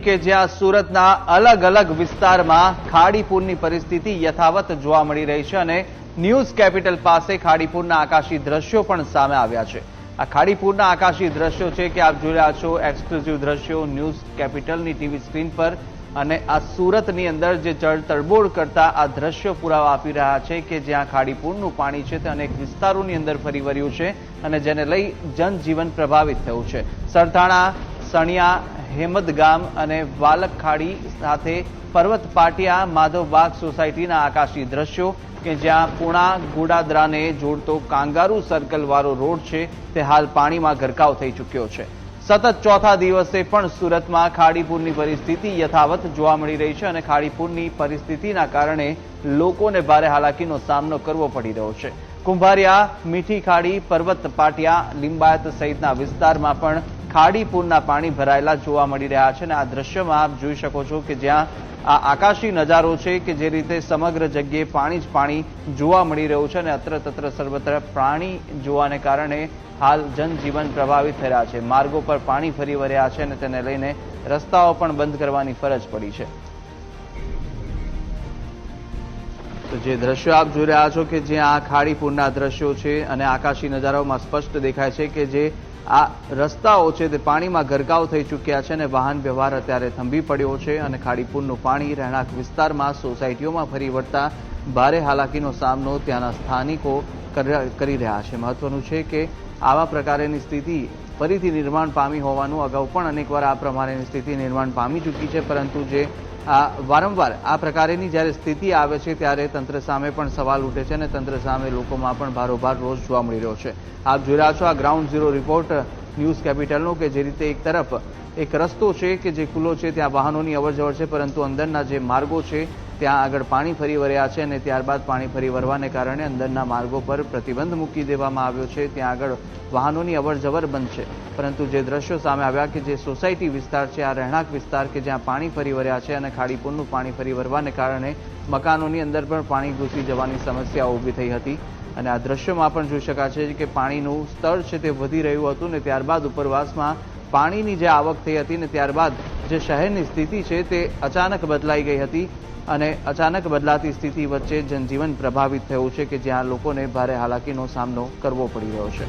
કે જ્યાં સુરતના અલગ અલગ વિસ્તારમાં ખાડીપુરની પરિસ્થિતિ યથાવત જોવા મળી રહી છે અને ન્યૂઝ કેપિટલ પાસે ખાડીપુરના આકાશી દ્રશ્યો પણ સામે આવ્યા છે। આ ખાડીપુરના આકાશી દ્રશ્યો છે કે આપ જોઈ રહ્યા છો એક્સક્લુઝિવ દ્રશ્યો ન્યૂઝ કેપિટલની ટીવી સ્ક્રીન પર અને આ સુરતની અંદર જે તડબોળ કરતા આ દ્રશ્યો પુરાવા આપી રહ્યા છે કે જ્યાં ખાડીપુરનું પાણી છે તે અનેક વિસ્તારોની અંદર ફરી વળ્યું છે અને જેને લઈ જનજીવન પ્રભાવિત થયું છે। સરથાણા, સણિયા, હેમદ ગામ અને વાલક ખાડી સાથે પર્વત પાટિયા માધવબાગ સોસાયટીના આકાશી દ્રશ્યો કે જ્યાં પૂણા ગોડાદરાને જોડતો કાંગારૂ સર્કલ વાળો રોડ છે તે હાલ પાણીમાં ગરકાવ થઈ ચૂક્યો છે। સતત ચોથા દિવસે પણ સુરતમાં ખાડીપુરની પરિસ્થિતિ યથાવત જોવા મળી રહી છે અને ખાડીપુરની પરિસ્થિતિના કારણે લોકોને ભારે હાલાકીનો સામનો કરવો પડી રહ્યો છે। કુંભારિયા, મીઠી ખાડી, પર્વત પાટિયા, લિંબાયત સહિતના વિસ્તારમાં પણ ખાડીપુરના પાણી ભરાયેલા જોવા મળી રહ્યા છે અને આ દ્રશ્યમાં આપ જોઈ શકો છો કે જ્યાં આ આકાશી નજારો છે કે જે રીતે સમગ્ર જગ્યાએ પાણી જ પાણી જોવા મળી રહ્યું છે અને અત્ર તત્ર સર્વત્ર પાણી જોવાને કારણે હાલ જનજીવન પ્રભાવિત થઈ રહ્યા છે। માર્ગો પર પાણી ફરી વળ્યા છે અને તેને લઈને રસ્તાઓ પણ બંધ કરવાની ફરજ પડી છે। તો જે દ્રશ્યો આપ જોઈ રહ્યા છો કે જ્યાં આ ખાડીપુરના દ્રશ્યો છે અને આકાશી નજારાઓમાં સ્પષ્ટ દેખાય છે કે જે આ રસ્તાઓ છે તે પાણીમાં ગરકાવ થઈ ચૂક્યા છે અને વાહન વ્યવહાર અત્યારે થંભી પડ્યો છે અને ખાડીપુરનું પાણી રહેણાંક વિસ્તારમાં સોસાયટીઓમાં ફરી વળતા ભારે હાલાકીનો સામનો ત્યાંના સ્થાનિકો કરી રહ્યા છે। મહત્વનું છે કે આવા પ્રકારની સ્થિતિ ફરીથી નિર્માણ પામી હોવાનું અગાઉ પણ અનેકવાર આ પ્રમાણેની સ્થિતિ નિર્માણ પામી ચૂકી છે, પરંતુ જે વારંવાર આ પ્રકારની જ્યારે સ્થિતિ આવે છે ત્યારે તંત્ર સામે પણ સવાલ ઉઠે છે અને તંત્ર સામે લોકોમાં પણ ભારોભાર રોષ જોવા મળી રહ્યો છે। આપ જોઈ રહ્યા છો આ ગ્રાઉન્ડ ઝીરો રિપોર્ટ ન્યૂઝ કેપિટલનો કે જે રીતે એક તરફ એક રસ્તો છે કે જે ખુલ્લો છે ત્યાં વાહનોની અવરજવર છે, પરંતુ અંદરના જે માર્ગો છે ત્યાં આગળ પાણી ફરી વળ્યા છે અને ત્યારબાદ પાણી ફરી વળવાને કારણે અંદરના માર્ગો પર પ્રતિબંધ મૂકી દેવામાં આવ્યો છે। ત્યાં આગળ વાહનોની અવરજવર બંધ છે, પરંતુ જે દ્રશ્યો સામે આવ્યા કે જે સોસાયટી વિસ્તાર છે, આ રહેણાંક વિસ્તાર કે જ્યાં પાણી ફરી વળ્યા છે અને ખાડીપુરનું પાણી ફરી વળવાને કારણે મકાનોની અંદર પણ પાણી ઘૂસી જવાની સમસ્યા ઊભી થઈ હતી અને આ દ્રશ્યોમાં પણ જોઈ શકાય છે કે પાણીનું સ્તર છે તે વધી રહ્યું હતું ને ત્યારબાદ ઉપરવાસમાં પાણીની જે આવક થઈ હતી ને ત્યારબાદ જે શહેરની સ્થિતિ છે તે અચાનક બદલાઈ ગઈ હતી અને અચાનક બદલાતી સ્થિતિ વચ્ચે જનજીવન પ્રભાવિત થયું છે કે જ્યાં લોકોને ભારે હાલાકીનો સામનો કરવો પડી રહ્યો છે।